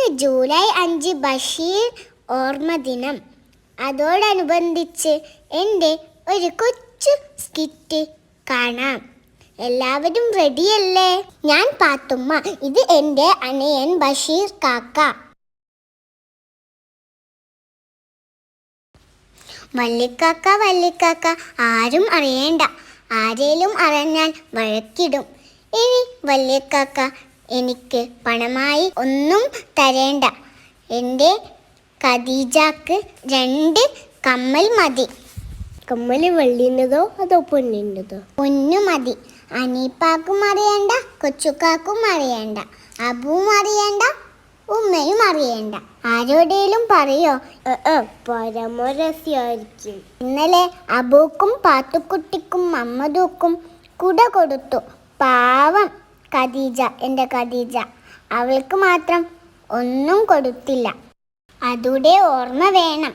ഇന്ന് ജൂലൈ 5 ബഷീർ ഓർമ്മ ദിനം. അതോടനുബന്ധിച്ച് എൻ്റെ ഒരു കൊച്ചു സ്കിറ്റ് കാണാം. എല്ലാവരും റെഡിയല്ലേ? ഞാൻ പാത്തുമ്മ, ഇത് എൻ്റെ അനിയൻ ബഷീർ കാക്ക. വല്ലിക്കാക്ക വല്ലിക്കാക്ക, ആരും അറിയണ്ട, ആരേലും അറിഞ്ഞാൽ വഴക്കിടും. ഇനി വല്ലിക്കാക്ക എനിക്ക് പണമായി ഒന്നും തരേണ്ട. എൻ്റെ ഖദീജക്ക് 2 കമ്മൽ മതി. കമ്മല് വെള്ളിൻ്റെതോ അതോ പൊന്നിൻ്റെതോ? പൊന്നു മതി. അനീപ്പാക്കും അറിയണ്ട, കൊച്ചുക്കാക്കും അറിയണ്ട, അബുവും അറിയണ്ട, ഉമ്മയും അറിയണ്ട. ആരോടേലും പറയോ? പരമരസ്യായിരിക്കും. ഇന്നലെ അബൂക്കും പാത്തുക്കുട്ടിക്കും മമ്മദൂക്കും കുട കൊടുത്തു. പാവം ഖദീജ, എൻ്റെ ഖദീജ, അവൾക്ക് മാത്രം ഒന്നും കൊടുത്തില്ല. അതുടെ ഓർമ്മ വേണം.